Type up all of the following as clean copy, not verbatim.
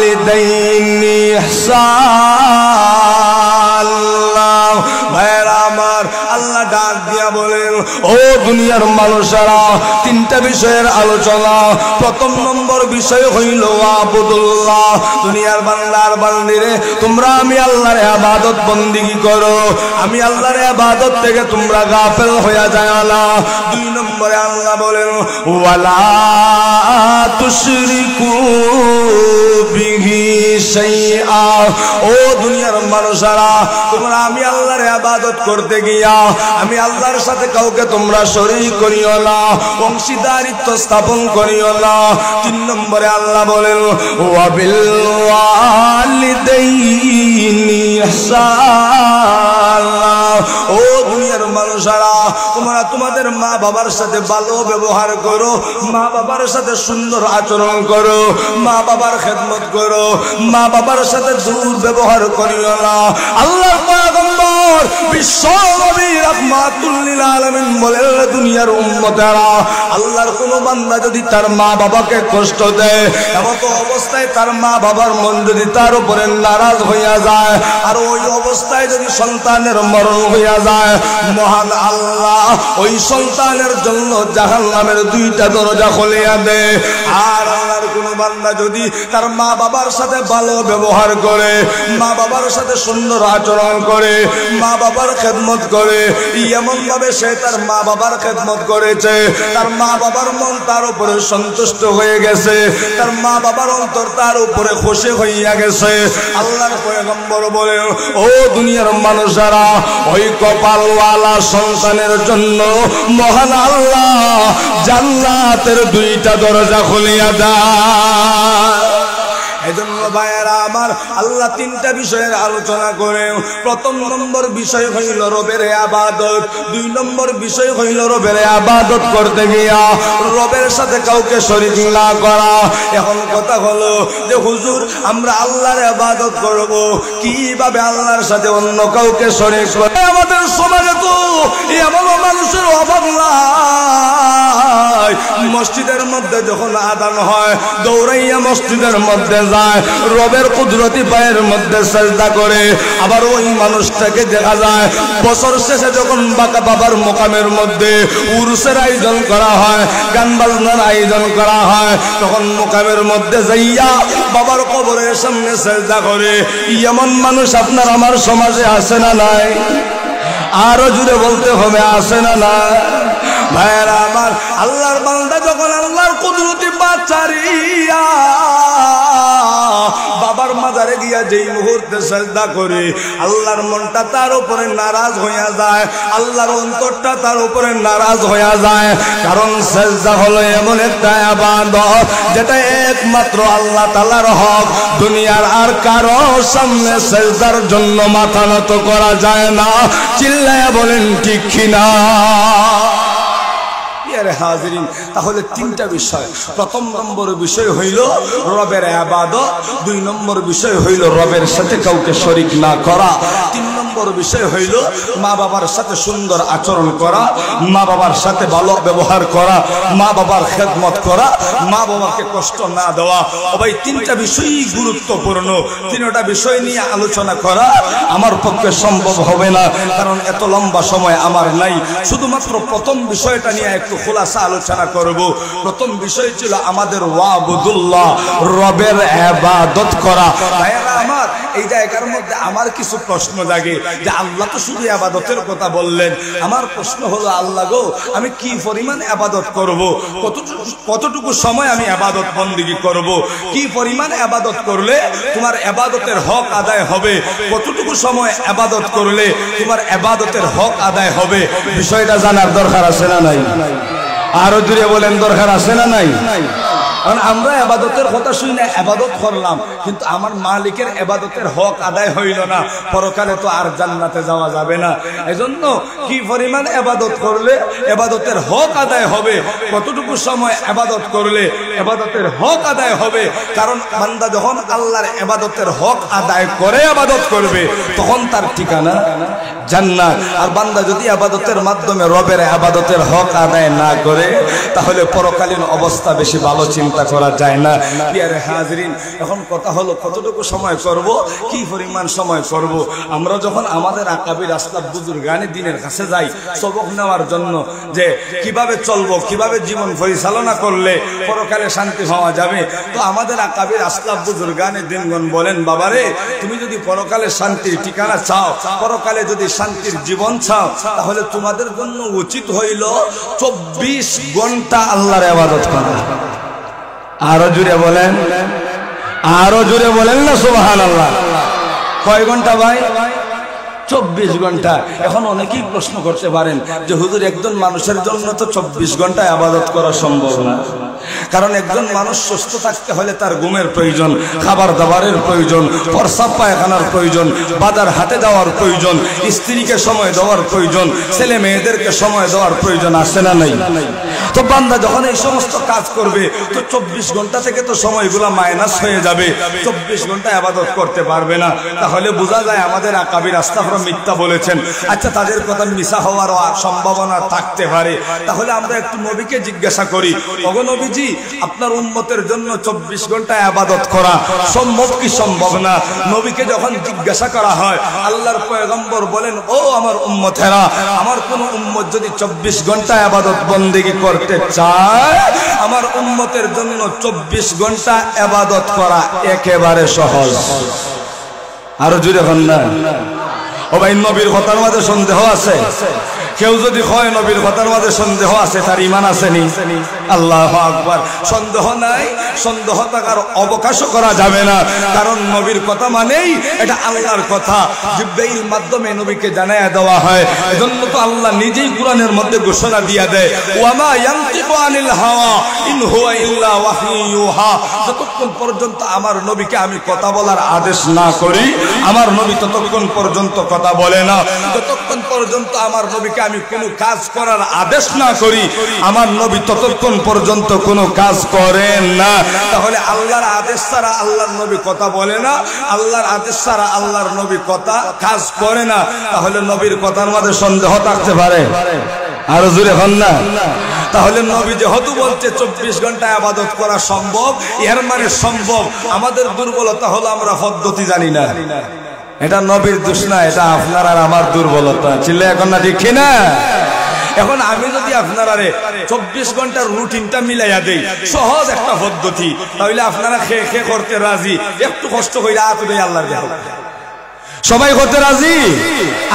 লিদাইনি ইহসান ভাইরা আমার আল্লাহ ডাক দিয়া বলেন ও দুনিয়ার মানুষেরা তিনটা বিষয়ের আলোচনা। প্রথম নম্বর বিষয় হইল আবুদুল্লাহ। দুনিয়ার বান্দার বান্দিরে তোমরা আমি আল্লাহর ইবাদত বন্দেগী করো, আমি আল্লাহর ইবাদত থেকে তোমরা গাফেল হয়ে যায় না। দুই নম্বরে আল্লাহ বলেন ওয়ালা তুশরিকু বিহি শাইআ। ও দুনিয়ার মানুষেরা তোমরা আমি আল্লাহর ইবাদত করতে গিয়া আমি আল্লাহর সাথে কাউকে তোমরা শরীক করিও না, অংশীদারিত্ব স্থাপন করিও না। তিন নম্বরে আল্লাহ বলেন ওয়া বিল ওয়ালিদাইনি ইহসান। ও দুনিয়ার মানুষেরা তোমরা তোমাদের মা বাবার সাথে ভালো ব্যবহার করো, মা বাবার সাথে সুন্দর আচরণ করো, মা বাবার খেদমত করো, মা বাবার সাথে দুর্ব্যবহার করিও না। আল্লাহর পয়গম্বর বিশ্ব নবী রাহমাতুল লিল আলামিন বলেন দুনিয়ার উম্মতেরা আল্লাহর কোন বান্দা যদি তার মা বাবাকে কষ্ট দেয় এমত অবস্থায় তার মা বাবার মন যদি তার উপরে নারাজ হইয়া যায় আর ওই অবস্থায় যদি সন্তানের মরণ হইয়া যায় মহান আল্লাহ ওই সন্তানের জন্য জাহান্নামের দুইটা দরজা খুলিয়া দেয়। আর আল্লাহর কোন বান্দা যদি তার মা বাবার সাথে ভালো ব্যবহার করে, মা বাবার সাথে সুন্দর আচরণ করে, মা বাবার খেদমত করে, এমন ভাবে সে তার মা বাবার খেদমত করেছে তার মা বাবার মন তার উপরে সন্তুষ্ট হয়ে গেছে, তার মা বাবার অন্তর তার উপরে খুশি হইয়া গেছে। আল্লাহর পয়গম্বর বলেন ও দুনিয়ার মানুষেরা ওই কপালওয়ালা সন্তানের জন্য মহান আল্লাহ জান্নাতের দুইটা দরজা খুলিয়া দেয়। এজন্য ভাইয়েরা আমার আল্লাহ তিনটা বিষয়ের আলোচনা করে প্রথম নম্বর বিষয় হইল রবের ইবাদত, দুই নম্বর বিষয় হইল রবের ইবাদত করতে গিয়া রবের সাথে কাউকে শরীক না করা। এখন কথা হলো যে হুজুর আমরা আল্লাহর ইবাদত করব কিভাবে আল্লাহর সাথে অন্য কাউকে শরীক করে? আমাদের সমাজে তো এমন মানুষের অভাব নাই, মসজিদের মধ্যে যখন আযান হয় দৌড়াইয়া মসজিদের মধ্যে রবের কুদরতি পায়ের মধ্যে সেজদা করে। আবার ওই মানুষটাকে দেখা যায় বছর শেষে যখন বাঁকা বাবার মোকামের মধ্যে উরুসের আয়োজন করা হয়, গান বাজনার আয়োজন করা হয়, তখন মোকামের মধ্যে যাইয়া বাবার কবরের সামনে সেজদা করে। এমন মানুষ আপনার আমার সমাজে আছে না নাই? আরো জুড়ে বলতে হবে আছে না না? ভাইরা আমার আল্লাহর বান্দা যখন আল্লাহর কুদরতি পা ছাড়িয়া বাবার মাজারে গিয়া যেই মুহূর্তে সেজদা করে আল্লাহর মনটা তার উপরে নারাজ হইয়া যায়, আল্লাহর অন্তরটা তার উপরে নারাজ হইয়া যায়। কারণ সেজদা হলো এমন একটা ইবাদত যেটা একমাত্র আল্লাহ তাআলার হক, দুনিয়ার আর কারো সামনে সেজদার জন্য মাথা নত করা যায় না। চিল্লায়া বলেন ঠিক কিনা? হাজিরিন, তাহলে তিনটা বিষয়। প্রথম নম্বর বিষয় হইল রবের ইবাদত, দুই নম্বর বিষয় হইল রবের সাথে কাউকে শরীক না করা, তিন নম্বর বিষয় হইল মা বাবার সাথে সুন্দর আচরণ করা, মা বাবার সাথে ভালো ব্যবহার করা, মা বাবার খেদমত করা, মা বাবাকে কষ্ট না দেওয়া। ভাই তিনটা বিষয়ই গুরুত্বপূর্ণ। তিনটা বিষয় নিয়ে আলোচনা করা আমার পক্ষে সম্ভব হবে না, কারণ এত লম্বা সময় আমার নাই। শুধুমাত্র প্রথম বিষয়টা নিয়ে একটু খোলাসা আলোচনা করব। প্রথম বিষয় ছিল আমাদের ওয়াবুদুল্লাহ, রবের ইবাদত করা। ভাইরা আমার এই জায়গার মধ্যে আমার কিছু প্রশ্ন জাগে যে আল্লাহ তো শুধু ইবাদতের কথা বললেন, আমার প্রশ্ন হলো আল্লাহ গো আমি কি পরিমাণ ইবাদত করব, কতটুকু সময় আমি ইবাদত বন্দেগী করব, কি পরিমাণ ইবাদত করলে তোমার ইবাদতের হক আদায় হবে, কতটুকু সময় ইবাদত করলে তোমার ইবাদতের হক আদায় হবে? বিষয়টা জানার দরকার আছে না নাই? আরো জুড়ে বলেন দরকার আছে না নাই? কারণ আমরা ইবাদতের কথা শুনি না, ইবাদত করলাম কিন্তু আমার মালিকের ইবাদতের হক আদায় হইল না, পরকালে তো আর জান্নাতে যাওয়া যাবে না। এজন্য কি পরিমাণ ইবাদত করলে ইবাদতের হক আদায় হবে, কতটুকু সময় ইবাদত করলে ইবাদতের হক আদায় হবে। কারণ বান্দা যখন আল্লাহর ইবাদতের হক আদায় করে ইবাদত করবে তখন তার ঠিকানা জান্নাত। আর বান্দা যদি ইবাদতের মাধ্যমে রবের ইবাদতের হক আদায় না করে তাহলে পরকালীন অবস্থা বেশি ভালো চিন্তা করা যায় না। প্রিয় হাজরিন, এখন কথা হলো কতটুকু সময় করব, কি পরিমাণ সময় করব। আমরা যখন আমাদের আকাবির আসলাফ বুজুর্গানে দিনের কাছে যাই সবক নেওয়ার জন্য যে কিভাবে চলবো, কিভাবে জীবন পরিচালনা করলে পরকালে শান্তি পাওয়া যাবে, তো আমাদের আকাবির আসলাফ বুজুর্গানে দিনগণ বলেন, বাবারে তুমি যদি পরকালে শান্তির ঠিকানা চাও, পরকালে যদি শান্তির জীবন চাও, তাহলে তোমাদের জন্য উচিত হইল 24 ঘন্টা আল্লাহর ইবাদত করা। আরো জুড়ে বলেন, আরো জুড়ে বলেন না সুবহানাল্লাহ। কয় ঘন্টা ভাই? 24 ঘন্টা। এখন অনেকেই প্রশ্ন করতে পারেন যে হুজুর একজন মানুষের জন্য তো 24 ঘন্টা ইবাদত করা সম্ভব না, কারণ একজন মানুষ সুস্থ থাকতে হলে তার ঘুমের প্রয়োজন, খাবার দাবারের প্রয়োজন, প্রস্রাব পায়খানার প্রয়োজন, বাজার হাটে যাওয়ার প্রয়োজন, স্ত্রীকে সময় দেওয়ার প্রয়োজন, ছেলে মেয়েদেরকে সময় দেওয়ার প্রয়োজন, আছে না নাই? তো বান্দা যখন এই সমস্ত কাজ করবে তো 24 ঘন্টা থেকে তো সময়গুলো মাইনাস হয়ে যাবে, 24 ঘন্টা ইবাদত করতে পারবে না। তাহলে বোঝা যায় আমাদের আকাবির আসলাফরা মিথ্যা বলেছেন। আচ্ছা, তাদের কথা মিছা হওয়ার সম্ভাবনা থাকতে পারে। তাহলে আমরা একটু নবীকে জিজ্ঞাসা করি, ওগো নবীজি, আপনার উম্মতের জন্য 24 ঘন্টা ইবাদত করা সম্ভব কি সম্ভব না? নবীকে যখন জিজ্ঞাসা করা হয়, আল্লাহর পয়গম্বর বলেন, ও আমার উম্মতেরা, আমার কোন উম্মত যদি 24 ঘন্টা ইবাদত বন্দেগী করতে চায়, আমার উম্মতের জন্য 24 ঘন্টা ইবাদত করা একেবারে সহজ। আরো জুড়ে হন না। ও ভাই, নবীর কথার মাঝে সন্দেহ আছে? কেউ যদি হয় নবীর কথার মাঝে সন্দেহ আছে, তার ঈমান আসেনি? আল্লাহু আকবার। সন্দেহ নাই, সন্দেহ থাকার অবকাশও করা যাবে না, কারণ নবীর কথা মানেই এটা আল্লাহর কথা, জিবরাইল মাধ্যমে নবীকে জানায়া দেওয়া হয়। এজন্য তো আল্লাহ নিজেই কোরআনের মধ্যে ঘোষণা দিয়ে দেয়, ওয়ামা ইয়ানতিকু আনিল হাওয়া ইন হুয়া ইল্লা ওয়াহয়ুন ইউহা। যতক্ষণ পর্যন্ত আমার নবীকে আমি কথা বলার আদেশ না করি, আমার নবী ততক্ষণ পর্যন্ত কথা বলে না। যতক্ষণ পর্যন্ত আমার নবীকে আমি কোনো কাজ করার আদেশ না করি, আমার নবী ততক্ষণ পর্যন্ত কোনো কাজ করেন না। তাহলে আল্লাহর আদেশ ছাড়া আল্লাহর নবী কথা বলে না, আল্লাহর আদেশ ছাড়া আল্লাহর নবী কথা কাজ করে না। তাহলে নবীর কথার মধ্যে সন্দেহ থাকতে পারে? আরো জোরে হন না। তাহলে নবী যেহেতু বলছে 24 ঘন্টা ইবাদত করা সম্ভব, এর মানে সম্ভব। আমাদের দুর্বলতা হলো আমরা পদ্ধতি জানি না। এটা নবীর দোষ না, এটা আপনার আর আমার দুর্বলতা। ছিল এখন না, ঠিক না? এখন আমি যদি আপনারা 24 ঘন্টার রুটিনটা মিলাইয়া দেই, সহজ একটা পদ্ধতি, তাহলে আপনারা খেয়ে করতে রাজি? একটু কষ্ট করে হাত উঠে আল্লাহর দেহ, সবাই করতে রাজি?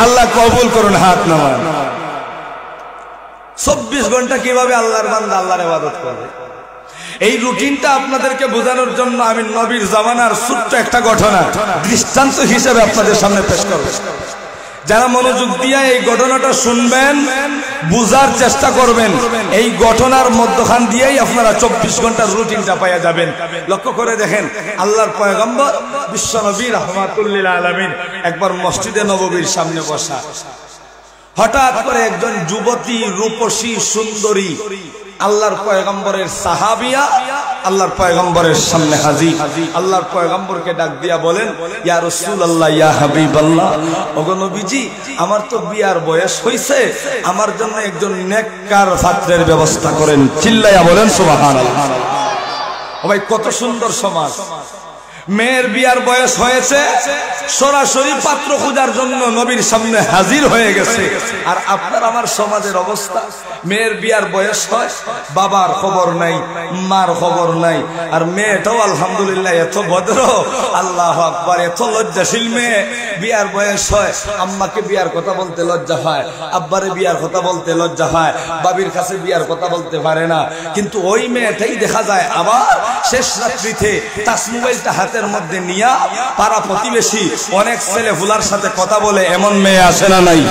আল্লাহ কবুল করুন, হাত নামান। 24 ঘন্টা কিভাবে আল্লাহর বান্দা আল্লাহর ইবাদত করবে, এই রুটিনটা আপনাদেরকে বোঝানোর জন্য আমি নবীর জামানার ছোট্ট একটা ঘটনা দৃষ্টান্ত হিসেবে আপনাদের সামনে পেশ করব। যারা মনোযোগ দিয়ে এই ঘটনাটা শুনবেন, বুঝার চেষ্টা করবেন, এই ঘটনার মধ্যখান দিয়েই আপনারা 24 ঘন্টার রুটিনটা পাইয়া যাবেন। লক্ষ্য করে দেখেন, আল্লাহর পয়গম্বর বিশ্ব নবী রাহমাতুল লিল আলামিন একবার মসজিদে নববীর সামনে বসা। হঠাৎ করে একজন যুবতী, রূপসী, সুন্দরী আল্লাহর পয়গম্বরের সাহাবিয়া আল্লাহর পয়গম্বরের সামনে হাজির। আল্লাহর পয়গম্বরকে ডাক দিয়া বলেন, ইয়া রাসূলুল্লাহ, ইয়া হাবিবাল্লাহ, ওগো নবীজি, আমার তো বিয়ার বয়স হইছে, আমার জন্য একজন নেককার পাত্রের ব্যবস্থা করেন। চিল্লাইয়া বলেন সুবহানাল্লাহ। ও ভাই, কত সুন্দর সমাজ। মেয়ের বিয়ার বয়স হয়েছে, সরাসরি পাত্র খোঁজার জন্য নবীর সামনে হাজির হয়ে গেছে। আর আপনার আমার সমাজের অবস্থা, মেয়ের বিয়ার বয়স হয়, বাবার খবর নাই, মার খবর নাই, আর মেয়েটাও আলহামদুলিল্লাহ এত ভদ্র, আল্লাহু আকবার, এত লজ্জাশীল মেয়ে। বিয়ার বয়স হয়, আম্মাকে বিয়ার কথা বলতে লজ্জা হয়, আব্বারে বিয়ার কথা বলতে লজ্জা হয়, বাবির কাছে বিয়ার কথা বলতে পারে না। কিন্তু ওই মেয়েটাই দেখা যায় আবার শেষ রাত্রিতে টাচ মোবাইলটা হাতের মধ্যে নিয়া পাড়া প্রতিবেশী অনেক ছেলে ফুলার সাথে কথা বলে, এমন মেয়ে আসে না নাই?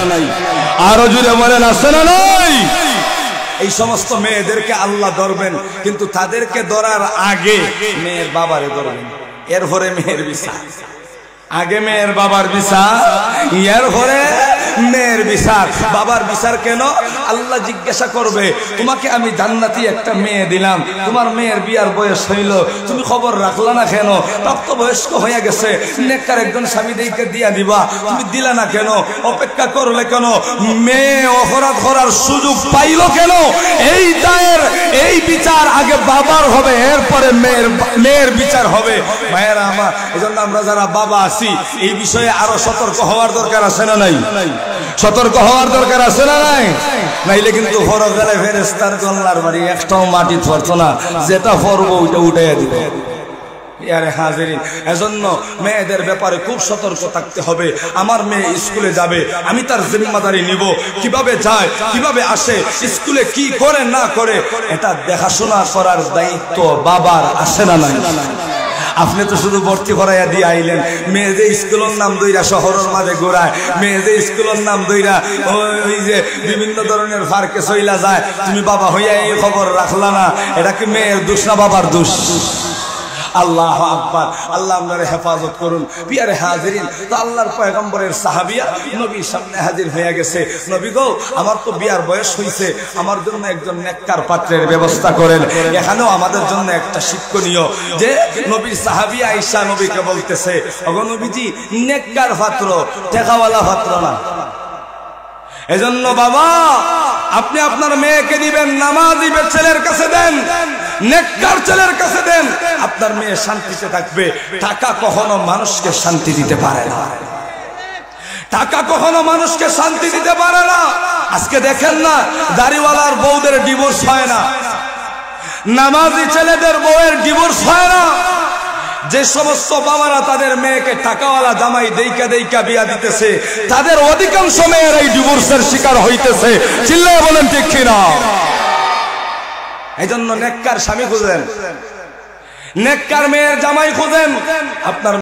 আরো জুড়ে বলেন, আসে না নাই? এই সমস্ত মেয়েদেরকে আল্লাহ ধরবেন, কিন্তু তাদেরকে ধরার আগে মেয়ের বাবারে ধরবেন, এরপরে মেয়ের বিচার। আগে মেয়ের বাবার বিচার, এরপরে মেয়ের বিচার, বাবার বিচার কেন? আল্লাহ জিজ্ঞাসা করবে, তোমাকে আমি জান্নাতি একটা মেয়ে দিলাম, তোমার মেয়ের বিয়ার বয়স হইল, তুমি খবর রাখলা না কেন? প্রাপ্তবয়স্ক হয়ে গেছে, নেককার একজন স্বামী দিকে দিয়া দিবা, তুমি দিলা না কেন? অপেক্ষা করলে কেন? মেয়ে অপরাধ করার সুযোগ পাইল কেন? এই দায়ের এই বিচার আগে বাবার হবে, এরপরে মেয়ের বিচার হবে। ভাইয়েরা আমার, এজন্য আমরা যারা বাবা আছি এই বিষয়ে আরো সতর্ক হওয়ার দরকার আছে না নাই? সতর্ক হওয়ার দরকার আছে না নাই? নাইলে কিন্তু ফরকালে ফেরেশতার গল্লার বাড়ি একটাও মাটি পড়তো না, যেটা পড়বো ওইটা উঠাইয়া দিবে। এজন্য মেয়েদের ব্যাপারে খুব সতর্ক থাকতে হবে। আমার মেয়ে স্কুলে যাবে, আমি তার জিম্মাদারি নিব, কিভাবে যায়, কিভাবে আসে, স্কুলে কি করে না করে, এটা দেখাশোনা করার দায়িত্ব বাবার আছে না নাই? আপনি তো শুধু ভর্তি করাইয়া দিয়ে আইলেন, মেয়ে যে স্কুলের নাম দইরা শহরের মাঝে ঘোরায়, মেয়ে যে স্কুলের নাম দইরা ওই যে বিভিন্ন ধরনের পার্কে চইলা যায়, তুমি বাবা হইয়া এই খবর রাখলা না, এটা কি মেয়ের দোষ না বাবার দোষ? আল্লাহ আকবার, আল্লাহ আপনার হেফাজত করুন। পিয়ারে হাজিরিন, তো আল্লাহর পয়গম্বরের সাহাবিয়া নবীর সামনে হাজির হয়ে গেছে। নবী গো, আমার তো বিয়ার বয়স হয়েছে, আমার জন্য একজন নেককার পাত্রের ব্যবস্থা করেন। এখানেও আমাদের জন্য একটা শিক্ষণীয় যে নবীর সাহাবিয়া আয়েশা নবীকে বলতেছে, ওগো নবীজি, নেককার পাত্র, টাকাওয়ালা পাত্র না। এজন্য বাবা, আপনি আপনার মেয়েকে দিবেন, নামাজি ছেলের কাছে দেন, নেককার ছেলের কাছে দেন, আপনার মেয়ে শান্তিতে থাকবে। টাকা কখনো মানুষকে শান্তি দিতে পারে না, টাকা কখনো মানুষকে শান্তি দিতে পারে না। আজকে দেখেন না, দাড়িওয়ালার বউদের ডিভোর্স হয় না, নামাজি ছেলেদের বউয়ের ডিভোর্স হয় না। যে সমস্ত বাবারা তাদের মেয়েকে টাকাওয়ালা জামাই দেইকা দেইকা বিয়া দিতেছে, তাদের অধিকাংশ মেয়ের এই ডিভোর্সের শিকার হইতেছে। চিল্লায় বলেন ঠিক কিনা? এই জন্য নেককার স্বামী খুঁজেন, নেককার মেয়ের জামাই খুঁজেন। আপনার